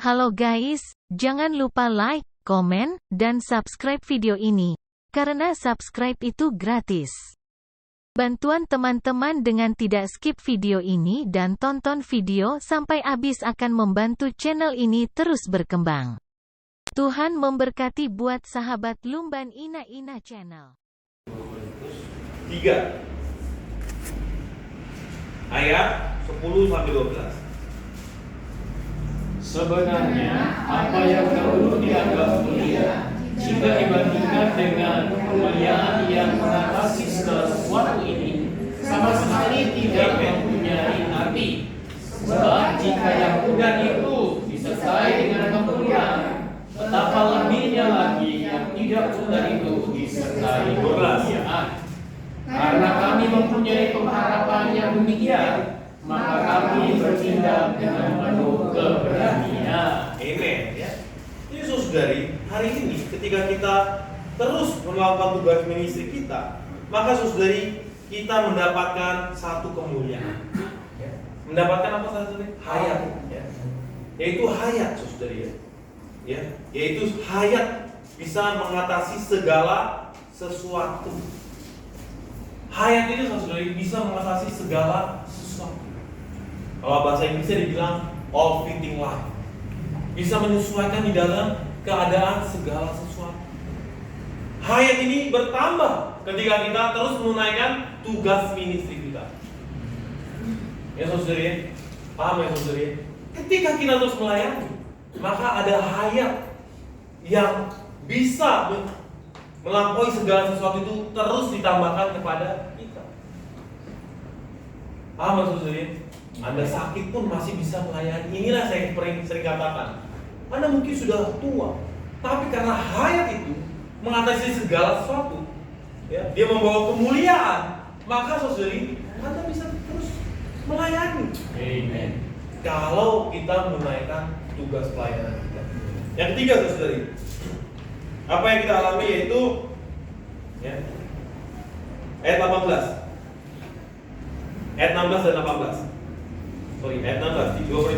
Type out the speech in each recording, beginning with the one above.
Halo guys, jangan lupa like, komen, dan subscribe video ini. Karena subscribe itu gratis. Bantuan teman-teman dengan tidak skip video ini dan tonton video sampai habis akan membantu channel ini terus berkembang. Tuhan memberkati buat sahabat Lumban Ina Channel. 3 ayat 10-12. Sebenarnya, apa yang dahulu dianggap mulia, jika dibandingkan dengan kemuliaan yang mengatasi segala sesuatu ini, sama sekali tidak mempunyai arti. Sebab jika yang mudah itu disertai dengan kemuliaan, betapa lebihnya lagi yang tidak mudah itu disertai kemuliaan. Karena kami mempunyai pengharapan yang demikian, maka kami bertindak dengan penuh keberanian. Amen. Ya. Jadi saudari, hari ini ketika kita terus melakukan tugas ministry kita, maka saudari kita mendapatkan satu kemuliaan. Ya. Mendapatkan apa saudari? Hayat. Ya. Yaitu hayat saudari. Ya. Yaitu hayat bisa mengatasi segala sesuatu. Hayat itu saudari bisa mengatasi segala sesuatu. Kalau bahasa Inggrisnya dibilang all fitting life, bisa menyesuaikan di dalam keadaan segala sesuatu. Hayat ini bertambah ketika kita terus menunaikan tugas ministry kita. Ya saudari, paham ya saudari? Ketika kita terus melayani, maka ada hayat yang bisa melampaui segala sesuatu itu terus ditambahkan kepada kita. Paham ya saudari? Anda sakit pun masih bisa melayani. Inilah saya sering katakan. Anda mungkin sudah tua, tapi karena hayat itu mengatasi segala sesuatu, ya, dia membawa kemuliaan, maka saudari, Anda bisa terus melayani. Amen. Kalau kita menunaikan tugas pelayanan kita. Yang ketiga saudari, apa yang kita alami yaitu ya, ayat 18. Ayat 16 dan 18. Ayat 16 di 2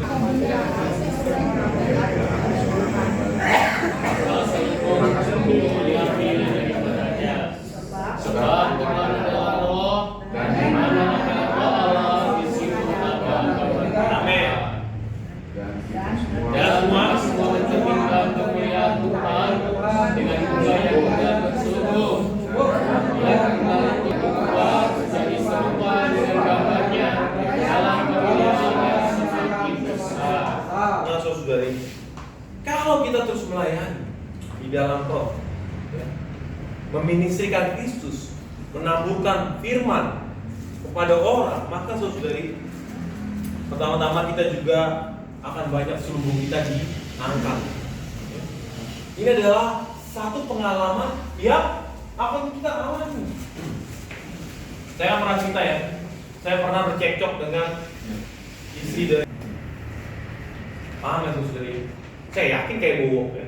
Sebab adalah roh dan di mana ada Allah di situ ada kebenaran. Amin. Dan semua menceritakan kemuliaan Tuhan dengan budaya dan bersungguh. Yang kembali berubah menjadi serupa dengan gambarnya dalam kemuliaan yang semakin besar. Nah saudari, kalau kita terus melayani di dalam roh, ya, meministrikan Kristus, menamburkan firman kepada orang, maka saudari, pertama-tama kita juga akan banyak selubung kita diangkat. Ya. Ini adalah satu pengalaman yang akan kita alami. Saya pernah cerita ya, saya pernah bercekcok dengan istri dari paham ya saudari? Saya yakin kayak Bowo ya.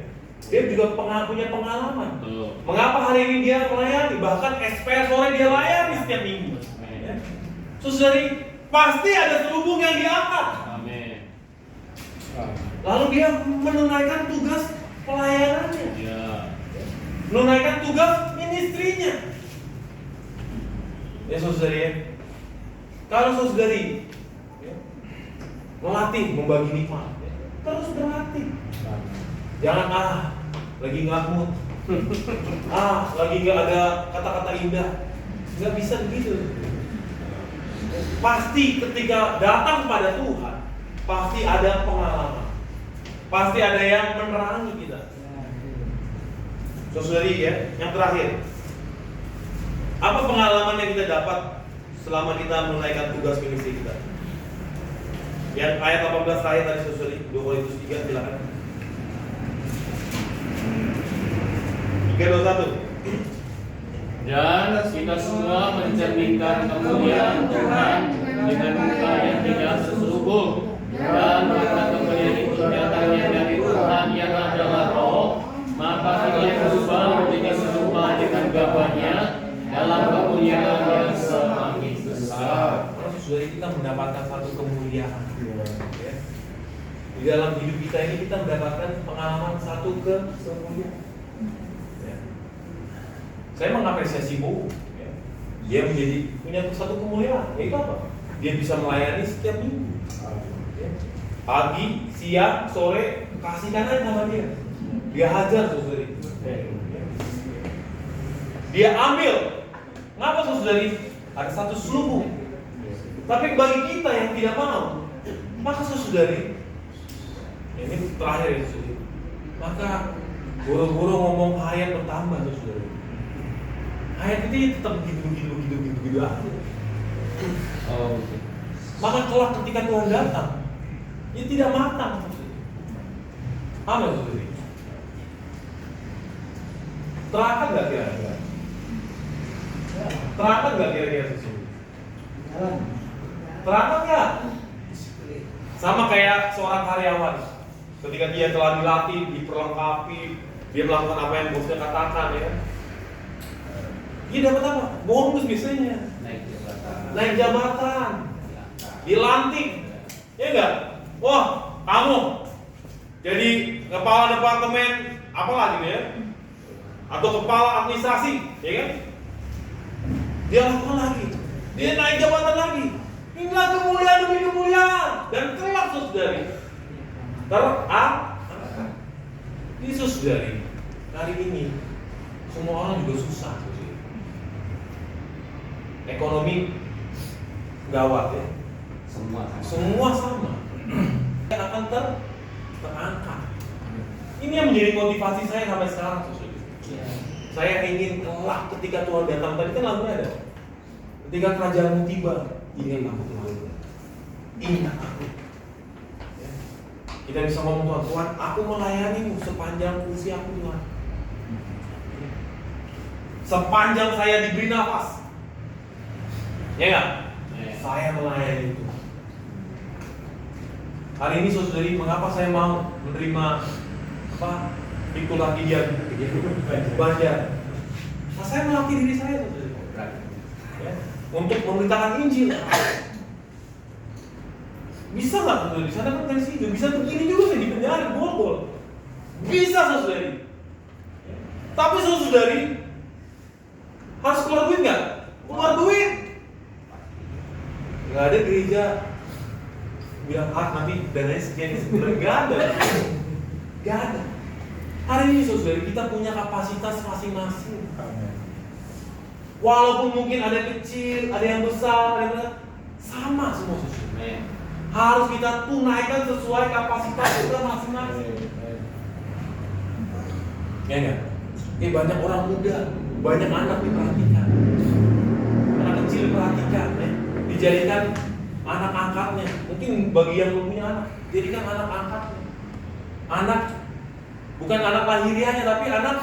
Dia juga punya pengalaman. Mengapa hari ini dia melayani? Bahkan SPR sore dia layani setiap minggu. Ya. Saudari, pasti ada selubung yang diangkat. Amin. Lalu dia menunaikan tugas pelayanannya. Ya. Menunaikan tugas ministrinya. Ya saudari ya. Kalau saudari ya, melatih membagi nikmat, ya, terus berlatih. Jangan lagi nggak mood, lagi nggak ada kata-kata indah, nggak bisa begitu. Pasti ketika datang pada Tuhan, pasti ada pengalaman, pasti ada yang menerangi kita. Saudari ya, yang terakhir, apa pengalaman yang kita dapat selama kita menunaikan tugas ministry kita? Yang ayat 18 terakhir tadi saudari, 2 Korintus 3, silakan. 3:21. Dan kita semua mencerminkan kemuliaan Tuhan dengan muka yang tidak seselubung, dan karena kemuliaan itu datangnya dari Tuhan yang adalah Roh, maka kita berubah menjadi serupa dengan gambarnya dalam kemuliaan yang semakin besar. Saudari, kita mendapatkan satu kemuliaan. Ya. Di dalam hidup kita ini kita mendapatkan pengalaman satu kemuliaan. Ya. Saya mengapresiasi Bowo. Ya. Dia punya satu kemuliaan. Yaitu apa? Dia bisa melayani setiap minggu. Ya. Pagi, siang, sore, kasihkan aja sama dia. Dia hajar saudari. Dia ambil. Ngapa saudari? Ada satu selubung. Tapi bagi kita yang tidak mau, maka saudari, ini terakhir ya saudari, maka boro-boro ngomong hayat bertambah saudari. Hayat itu tetap begitu aja. Maka kelak ketika Tuhan datang, dia tidak matang saudari. Amin saudari. Terangkat nggak kira-kira? Terangkat nggak kira-kira saudari? Terangkat nggak? Sama kayak seorang karyawan, ketika dia telah dilatih, diperlengkapi, dia melakukan apa yang bosnya katakan, ya, dia dapat apa? Bonus biasanya, naik jabatan, dilantik, ya enggak? Wah, kamu jadi kepala departemen apa lagi ya? Atau kepala administrasi, ya kan? Dia lakukan lagi, dia naik jabatan lagi. Inilah kemuliaan demi kemuliaan, dan kelak saudari ini saudari, hari ini semua orang juga susah saudari. Ekonomi gawat ya, semua sama akan terangkat. Ini yang menjadi motivasi saya sampai sekarang saudari. Saya ingin kelak ketika Tuhan datang, tadi kan lagunya ada, ketika kerajaanmu tiba, ingat aku Tuhan, ingat aku. Ya. Kita bisa ngomong Tuhan, aku melayanimu sepanjang usiaku Tuhan. Sepanjang saya diberi nafas, ya nggak? Saya melayani itu. Hari ini saudari, mengapa saya mau menerima apa? Pikul lagi dia banjar. Nah, saya melatih diri saya saudari. Ya. Untuk memberitakan Injil. Bisa nggak saudari? Di sana kan dari situ, bisa begini juga nih di penjara, bol. Bisa saudari. Tapi saudari harus keluar duit nggak? Keluar duit. Nggak ada gereja bilang nanti dananya sekian, sebenarnya nggak ada. Nggak ada. Hari ini saudari kita punya kapasitas masing-masing. Walaupun mungkin ada yang kecil, ada yang besar, ada yang sama semua saudari. Harus kita tunaikan sesuai kapasitas kita masing-masing. Ya enggak? Banyak orang muda, banyak anak diperhatikan, anak kecil diperhatikan, ya. Dijadikan anak angkatnya. Mungkin bagi yang belum punya anak, jadikan anak angkatnya. Anak bukan anak lahiriahnya, tapi anak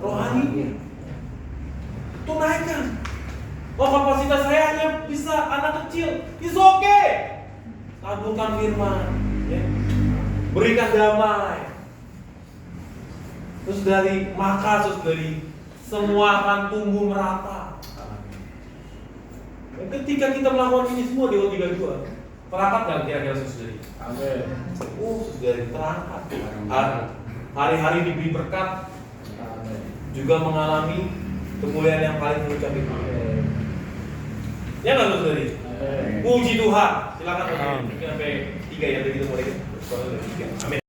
rohaninya. Tunaikan. Oh, kapasitas saya hanya bisa anak kecil, it's okay. Taburkan firman, ya. Berikan damai. Terus dari semua akan tumbuh merata. Ketika kita melakukan ini semua di O32, terangkat nggak kira-kira saudari? Amin. Saudari terangkat. Hari-hari diberi berkat, juga mengalami kemuliaan yang paling mengucap itu. Ya nggak saudari? Puji Tuhan. Silakan mungkin sampai 3 ya, begitu mulai. Amin.